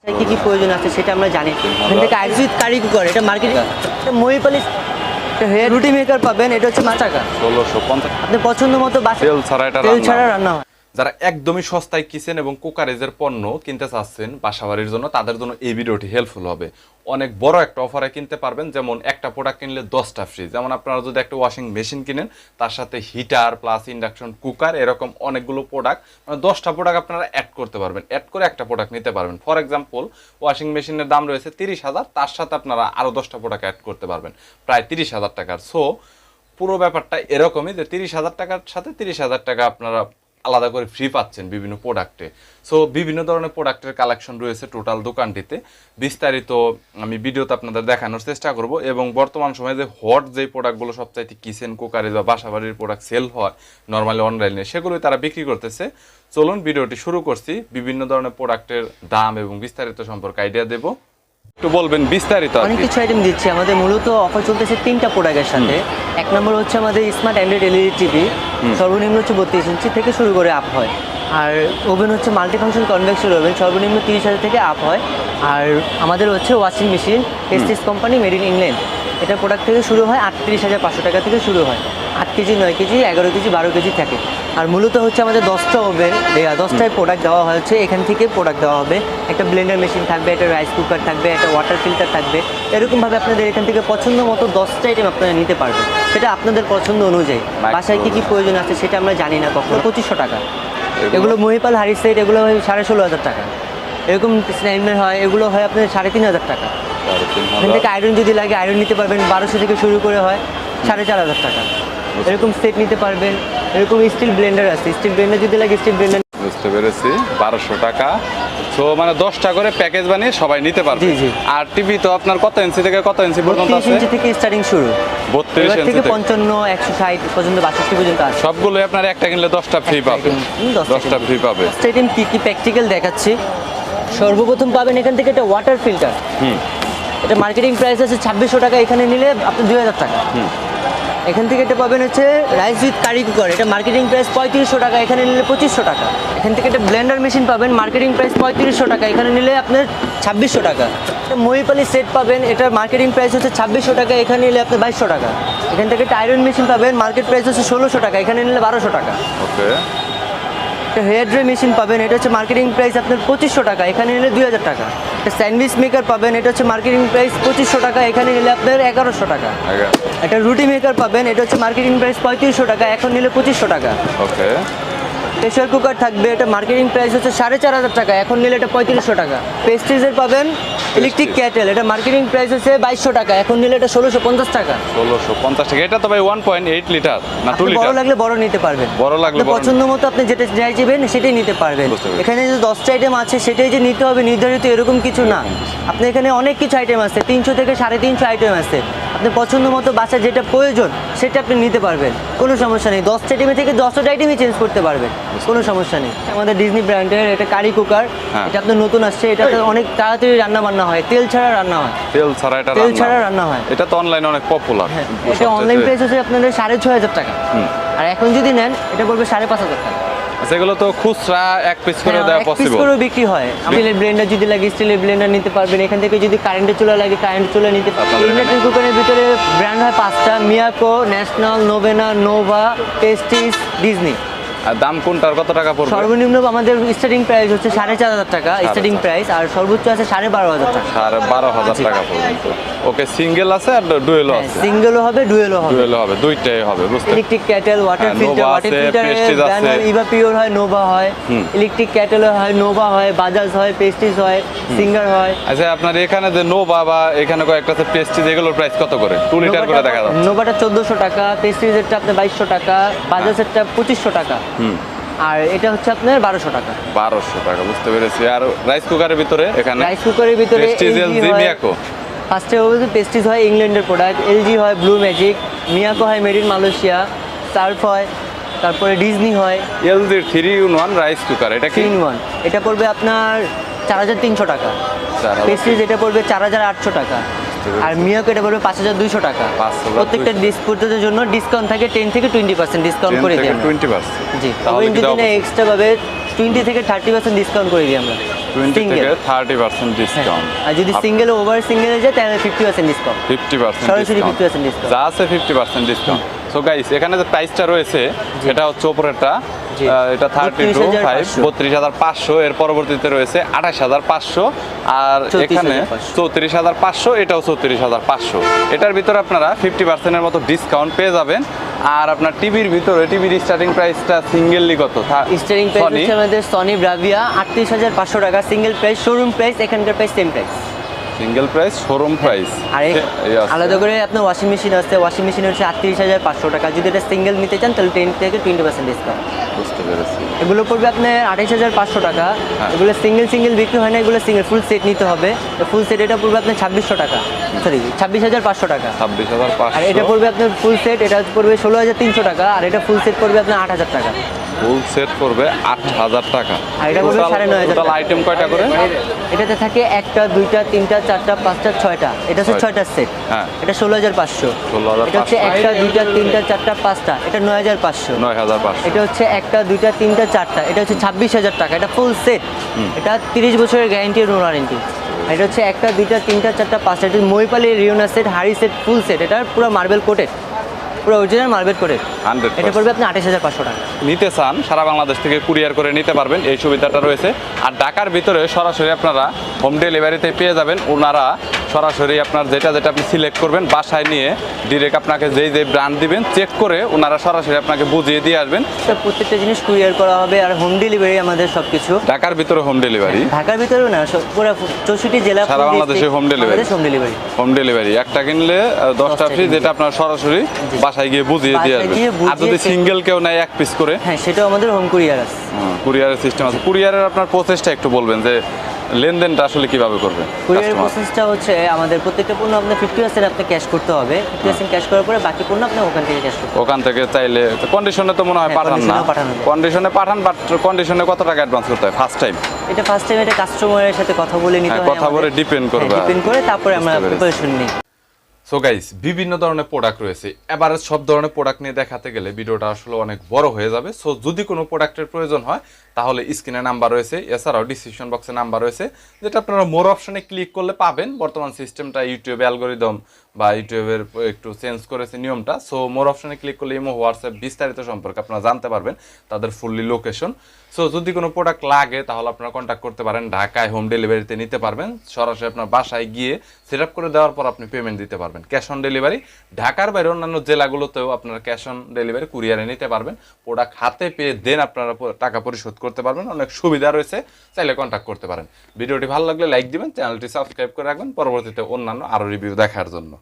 কি কি প্রয়োজন আছে সেটা আমরা জানি। এখান থেকে আইসুইথ কারি কুকার, এটা মার্কেটে মহিপালি হেয়ার রুটি মেকার পাবেন, এটা হচ্ছে 5 টাকা 1650। আপনি পছন্দ মতো তেল ছাড়া এটা তেল ছাড়া রান্না হয়। যারা একদমই সস্তায় কিচেন এবং কুকারেজের পণ্য কিনতে চাচ্ছেন বাসাবাড়ির জন্য, তাদের জন্য এই ভিডিওটি হেল্পফুল হবে। অনেক বড় একটা অফারে কিনতে পারবেন, যেমন একটা প্রোডাক্ট কিনলে 10টা ফ্রি। যেমন আপনারা যদি একটা ওয়াশিং মেশিন কিনেন, তার সাথে হিটার প্লাস ইন্ডাকশন কুকার, এরকম অনেকগুলো প্রোডাক্ট, মানে 10টা প্রোডাক্ট আপনারা অ্যাড করতে পারবেন, অ্যাড করে একটা প্রোডাক্ট নিতে পারবেন। ফর এক্সাম্পল, ওয়াশিং মেশিনের দাম রয়েছে 30,000, তার সাথে আপনারা আরও 10টা প্রোডাক্ট অ্যাড করতে পারবেন প্রায় 30,000 টাকার। সো পুরো ব্যাপারটা এরকমই যে 30,000 টাকার সাথে 30,000 টাকা আপনারা আলাদা করে ফ্রি পাচ্ছেন বিভিন্ন প্রোডাক্টে। সো বিভিন্ন ধরনের প্রোডাক্টের কালেকশন রয়েছে টোটাল দোকানটিতে। বিস্তারিত আমি ভিডিওতে আপনাদের দেখানোর চেষ্টা করব। এবং বর্তমান সময়ে যে হট যে প্রোডাক্টগুলো সবচাইতে কিচেন কুকারে বা বাসাবাড়ির প্রোডাক্ট সেল হয় নর্মালি অনলাইনে, সেগুলোই তারা বিক্রি করতেছে। চলুন ভিডিওটি শুরু করছি। বিভিন্ন ধরনের প্রোডাক্টের দাম এবং বিস্তারিত সম্পর্কে আইডিয়া দেবো। একটু বলবেন বিস্তারিত। অনেক কিছু আইটেম দিচ্ছি। আমাদের মূলত অফার চলতেছে 3টা প্রোডাক্টের সাথে। এক নম্বর হচ্ছে আমাদের স্মার্ট অ্যান্ড্রয়েড এলইডি টিভি, সর্বনিম্ন হচ্ছে 32 ইঞ্চি থেকে শুরু করে আপ হয়। আর ওভেন হচ্ছে মাল্টি ফাংশন কনভেকশন ওভেন, সর্বনিম্ন 30,000 থেকে আপ হয়। আর আমাদের হচ্ছে ওয়াশিং মেশিন পেস্টিস কোম্পানি মেড ইন ইংল্যান্ড, এটা প্রোডাক্ট থেকে শুরু হয় 38,500 টাকা থেকে শুরু হয়। 8 কেজি, 9 কেজি, 11 কেজি, 12 কেজি থাকে। আর মূলত হচ্ছে আমাদের 10টা ওভেন, 10টায় প্রোডাক্ট দেওয়া হচ্ছে। এখান থেকে প্রোডাক্ট দেওয়া হবে, একটা ব্লেন্ডার মেশিন থাকবে, একটা রাইস কুকার থাকবে, একটা ওয়াটার ফিল্টার থাকবে। এরকমভাবে আপনাদের এখান থেকে পছন্দ মতো 10টা আইটেম আপনারা নিতে পারবেন, সেটা আপনাদের পছন্দ অনুযায়ী। বাসায় কী কী প্রয়োজন আছে সেটা আমরা জানি না কখনো। 2500 টাকা এগুলো মহিপাল হাড়ি সেট, এগুলো হয় 16,500 টাকা। এরকম স্ন্যাইমের হয়, এগুলো হয় আপনার 3,500 টাকা। এখান থেকে আয়রন যদি লাগে আয়রন নিতে পারবেন, 1200 থেকে শুরু করে হয় 4,500 টাকা। এরকম সেট নিতে পারবেন। এরকম স্টিল ব্লেন্ডার আছে, স্টিল ব্লেন্ডার যদি লাগে স্টিল ব্লেন্ডার। বুঝতে পেরেছি, 1200 টাকা। সো মানে 10টা করে প্যাকেজ বানিয়ে সবাই নিতে পারবে। জি জি। আর টিভি তো আপনার কত ইঞ্চি থেকে কত ইঞ্চি পর্যন্ত আছে? 32 ইঞ্চি থেকে স্টার্টিং শুরু, 32 ইঞ্চি থেকে 55, 160 পর্যন্ত, 62 পর্যন্ত আছে। সবগুলোই আপনার একটা কিনলে 10টা ফ্রি পাবে। 10টা ফ্রি পাবে। আইটেম কি কি প্র্যাকটিক্যাল দেখাচ্ছি। সর্বপ্রথম পাবেন এখান থেকে একটা ওয়াটার ফিল্টার। এটা মার্কেটিং প্রাইস আছে 2600 টাকা, এখানে নিলে আপনি 2000 টাকা। এখান থেকে এটা পাবেন হচ্ছে রাইস উইথ কারি কুকার, এটা মার্কেটিং প্রাইস 3500 টাকা, এখানে নিলে 2500 টাকা। এখান থেকে একটা ব্লেন্ডার মেশিন পাবেন, মার্কেটিং প্রাইস 3500 টাকা, এখানে নিলে আপনার 2600 টাকা। একটা মহিপালি সেট পাবেন, এটার মার্কেটিং প্রাইস হচ্ছে 2600 টাকা, এখানে নিলে আপনার 2200 টাকা। এখান থেকে একটা আয়রন মেশিন পাবেন, মার্কেট প্রাইস হচ্ছে 1600 টাকা, এখানে নিলে 1200 টাকা। ওকে। একটা হেয়ার ড্রাই মেশিন পাবেন, এটা হচ্ছে মার্কেটিং প্রাইস আপনার 2500 টাকা, এখানে নিলে 2000 টাকা। একটা স্যান্ডউইচ মেকার পাবেন, এটা হচ্ছে মার্কেটিং প্রাইস 2500 টাকা, এখানে নিলে আপনার 1100 টাকা। একটা রুটি মেকার পাবেন, এটা হচ্ছে মার্কেটিং প্রাইস 3500 টাকা, এখন নিলে 2500 টাকা। ওকে। প্রেশার কুকার থাকবে, এটা মার্কেটিং প্রাইস হচ্ছে 4500 টাকা, এখন নিলে এটা 3500 টাকা। পেস্ট্রিজের পাবেন ইলেকট্রিক ক্যাটেল, এটা মার্কেটিং প্রাইস হচ্ছে 2200 টাকা, এখন নিলে এটা 1650 টাকা। 1650 টাকা। এটা তো ভাই 1.8 লিটার না 2 লিটার? বড় লাগলে বড় নিতে পারবেন, বড় লাগলে পছন্দ মতো আপনি যেটা চাইবেন সেটাই নিতে পারবেন। এখানে যে 10টা আইটেম আছে সেটাই যে নিতে হবে নির্ধারিত এরকম কিছু না। আপনি এখানে অনেক কিছু আইটেম আছে, 300 থেকে 350 আইটেম আছে। আপনি পছন্দ মতো বাসায় যেটা প্রয়োজন সেটা আপনি নিতে পারবেন, কোনো সমস্যা নেই। 10টা আইটেমে থেকে 10টা আইটেমই চেঞ্জ করতে পারবেন, কোনো সমস্যা নেই। আমাদের ডিজনি ব্র্যান্ডের এটা কারি কুকার, এটা আপনার নতুন আসছে। এটা অনেক তাড়াতাড়ি রান্না বান্না হয়, তেল ছাড়া রান্না হয়। তেল ছাড়া এটা তেল ছাড়া রান্না হয়। এটা তো অনলাইনে অনেক পপুলার। এটা অনলাইন প্রাইস হচ্ছে আপনাদের 6500 টাকা, আর এখন যদি নেন এটা পড়বে 5500 টাকা। সেগুলো তো খুচরা এক পিস করে দেওয়া পসিবল। এক পিস করে বিক্রি হয়। স্টিলের ব্লেন্ডার যদি লাগে স্টিলের ব্লেন্ডার নিতে পারবেন। এখান থেকে যদি কারেন্টের চুলা লাগে কারেন্টের চুলা নিতে পারবেন। ইলেকট্রিক কুকারের ভিতরে ব্র্যান্ড হয় 5টা, মিয়াকো, ন্যাশনাল, নোভেনা, নোভা, পেস্টিস, ডিজনি। আর দাম কোনটার কত টাকা পড়বে? সর্বনিম্ন আমাদের স্টার্টিং প্রাইস হচ্ছে 4500 টাকা স্টার্টিং প্রাইস, আর সর্বোচ্চ আছে 12500 টাকা। 12500 টাকা পর্যন্ত। ওকে, সিঙ্গেল আছে আর ডুয়েলও আছে? সিঙ্গেলও হবে, ডুয়েলও হবে। ডুয়েলও হবে, দুইটাই হবে। বুঝতে। Electric cattle, water filter, water filter Eva pure হয়, নোভা হয়। ইলেকট্রিক ক্যাটেল হয়, নোভা হয়, বাজাজ হয়, পেস্টিজ হয়, সিঙ্গার হয়। আচ্ছা, আপনার এখানে যে নোভা বা এখানে কয়েকটা পেস্টিজ, এগুলোর প্রাইস কত করে? 2 লিটার করে দেখা যাচ্ছে। নোভাটা 1400 টাকা, পেস্টিজেরটা আপনার 2200 টাকা, বাজাজেরটা 2500 টাকা, আর এটা হচ্ছে আপনার 1200 টাকা। 1200 টাকা, বুঝতে পেরেছি। আর রাইস কুকারের ভিতরে এখানে রাইস কুকারের ভিতরে পেস্টিজ, এলজি, মিয়াকো। ফার্স্টে বলতে পেস্টিজ হয় ইংল্যান্ডের প্রোডাক্ট, এলজি হয় ব্লু ম্যাজিক, মিয়াকো হয় মেড ইন মালয়েশিয়া, সার্ফ হয়, তারপরে ডিজনি হয়। এলজি 3-in-1 রাইস কুকার, এটা কি? 3-in-1 এটা পড়বে আপনার 4300 টাকা। পেস্টিজ এটা পড়বে 4800 টাকা, আর মিয়াকো এটা পড়বে 5200 টাকা। প্রত্যেকটা ডিসপোজের জন্য ডিসকাউন্ট থাকে 10 থেকে 20% ডিসকাউন্ট করে দিই আমরা। 20%? জি, তাহলে যদি না এক্সট্রা ভাবে 20 থেকে 30% ডিসকাউন্ট করে দিই আমরা। 20 Single। থেকে 30% ডিসকাউন্ট আর যদি সিঙ্গেল ওভার সিঙ্গেলে যায় তাহলে 50% ডিসকাউন্ট, 50% সরাসরি ডিসকাউন্ট 50% ডিসকাউন্ট। যা আছে 50% ডিসকাউন্ট। সো গাইস এখানে যে প্রাইসটা রয়েছে এটা হচ্ছে উপরেরটা, জি। এটা 32 32,500 32,500, এর পরবর্তীতে রয়েছে 28,500, আর এখানে 34,500, এটাও 34,500। এটার ভিতরে আপনারা 50% এর মতো ডিসকাউন্ট পেয়ে যাবেন। আর আপনার টিভির ভিতরে টিভির স্টার্টিং প্রাইসটা সিঙ্গেললি কত? Starting price Sony? হচ্ছে আমাদের সনি ব্রাভিয়া 38,500 টাকা সিঙ্গেল প্রাইস, শোরুম প্রাইস, এখানকার price same price. Single price, showroom price. আর আলাদা করে আপনার ওয়াশিং মেশিন আছে, ওয়াশিং মেশিন হচ্ছে 38,500 টাকা। যদি এটা সিঙ্গেল নিতে চান তাহলে 10 থেকে 20% ডিসকাউন্ট। বুঝতে পেরেছি। এগুলো পড়বে আপনার 28,500 টাকা। হ্যাঁ। এগুলো সিঙ্গেল বিক্রি হয় না, এগুলো সিঙ্গেল ফুল সেট নিতে হবে। ফুল সেট এটা পড়বে আপনার 2,600 টাকা, সরি 26,500 টাকা। 26,500। আর এটা পড়বে আপনার ফুল সেট, এটা পড়বে 16,300 টাকা। আর এটা ফুল সেট পড়বে আপনার 8,000 টাকা। ফুল সেট করবে 8,000 টাকা। আর এটা পড়বে 9,500 টোটাল টাকা। আইটেম কয়টা করে? এটাতে থাকে 1টা 2টা 3টা 4টা 5টা 6টা, এটা হচ্ছে 6টা সেট। হ্যাঁ। এটা 16,500। 16,500 এটা হচ্ছে 1টা 2টা 3টা 4টা 5টা, এটা 9,500। 9,500। এটা হচ্ছে 1টা 2টা 3টা 4টা, এটা হচ্ছে 26,000 টাকা। এটা ফুল সেট, এটা 30 বছরের গ্যারান্টি আর ওয়ারেন্টি। এটা হচ্ছে 1টা 2টা 3টা 4টা 5টা, এটা মহিপালি রিওনা সেট, হাড়ি সেট, ফুল সেট। এটা পুরো মার্বেল কোটেড, পুরো অরিজিনাল মার্বেল কোটেড। 100%। এটা পড়বে আপনি 28,500 টাকা। নিতে চান সারা বাংলাদেশ থেকে কুরিয়ার করে নিতে পারবেন, এই সুবিধাটা রয়েছে। আর ঢাকার ভিতরে সরাসরি আপনারা হোম ডেলিভারিতে পেয়ে যাবেন। ওনারা সরাসরি আপনার যেটা আপনি সিলেক্ট করবেন বাসায় নিয়ে ডিরেক্ট আপনাকে যেই ব্র্যান্ড দিবেন চেক করে ওনারা সরাসরি আপনাকে বুঝিয়ে দিয়ে আসবেন। তো প্রত্যেকটা জিনিস কুরিয়ার করা হবে আর হোম ডেলিভারি আমাদের সব কিছু। ঢাকার ভিতরে হোম ডেলিভারি, ঢাকার ভিতরেও না, পুরো 64 জেলা, সারা বাংলাদেশে home delivery। Home delivery. Home delivery একটা কিনলে 10টা ফ্রি, যেটা আপনার সরাসরি বাসায় গিয়ে বুঝিয়ে দিয়ে বাসায় আসবেন। গিয়ে বুঝিয়ে আর যদি check- সিঙ্গেল কেউ নেয় 1 পিস করে, হ্যাঁ, সেটাও আমাদের হোম কুরিয়ার আছে। কুরিয়ারের সিস্টেম আছে। কুরিয়ারের আপনার প্রসেসটা একটু বলবেন যে লেনদেনটা আসলে কিভাবে করবে কুরিয়ার customer? প্রসেসটা হচ্ছে আমাদের প্রত্যেকটা পণ্য আপনার 50% আপনি ক্যাশ করতে হবে। 50% ক্যাশ করার পরে বাকি পণ্য আপনি ওখান থেকে ক্যাশ করতে হবে। ওখান থেকে চাইলে কন্ডিশনে তো মনে হয় হ্যাঁ, পাঠান না, condition-এও পাঠানো যায়। কন্ডিশনে পাঠান, বাট কন্ডিশনে কত টাকা অ্যাডভান্স করতে হয় ফার্স্ট টাইম? এটা ফার্স্ট টাইম এটা কাস্টমারের সাথে কথা বলে নিতে হয়, কথা বলে ডিপেন্ড করবে, ডিপেন্ড করে তারপরে আমরা বুঝতে পেরেছি। প্রিপারেশন নিই। সো গাইস বিভিন্ন ধরনের প্রোডাক্ট রয়েছে, এবারে সব ধরনের প্রোডাক্ট নিয়ে দেখাতে গেলে ভিডিওটা আসলে অনেক বড় হয়ে যাবে। সো যদি কোনো প্রোডাক্টের প্রয়োজন হয় তাহলে স্ক্রিনে নাম্বার রয়েছে, এছাড়াও ডিসক্রিপশন বক্সে নাম্বার রয়েছে, যেটা আপনারা মোর অপশনে ক্লিক করলে পাবেন। বর্তমান সিস্টেমটা ইউটিউবে অ্যালগোরিদম বা ইউটিউবের একটু চেঞ্জ করেছে নিয়মটা। সো মোর অপশনে ক্লিক করলে ইমো, হোয়াটসঅ্যাপ বিস্তারিত সম্পর্কে আপনারা জানতে পারবেন, তাদের ফুললি লোকেশন। সো যদি কোনো প্রোডাক্ট লাগে তাহলে আপনারা কন্ট্যাক্ট করতে পারেন, ঢাকায় হোম ডেলিভারিতে নিতে পারবেন। সরাসরি আপনার বাসায় গিয়ে সেট আপ করে দেওয়ার পর আপনি পেমেন্ট দিতে পারবেন ক্যাশ অন ডেলিভারি। ঢাকার বাইরে অন্যান্য জেলাগুলোতেও আপনারা ক্যাশ অন ডেলিভারি কুরিয়ারে নিতে পারবেন। প্রোডাক্ট হাতে পেয়ে দেন আপনারা টাকা পরিশোধ করতে পারবেন, অনেক সুবিধা রয়েছে, চাইলে কন্ট্যাক্ট করতে পারেন। ভিডিওটি ভালো লাগলে লাইক দিবেন, চ্যানেলটি সাবস্ক্রাইব করে রাখবেন পরবর্তীতে অন্যান্য আরও রিভিউ দেখার জন্য।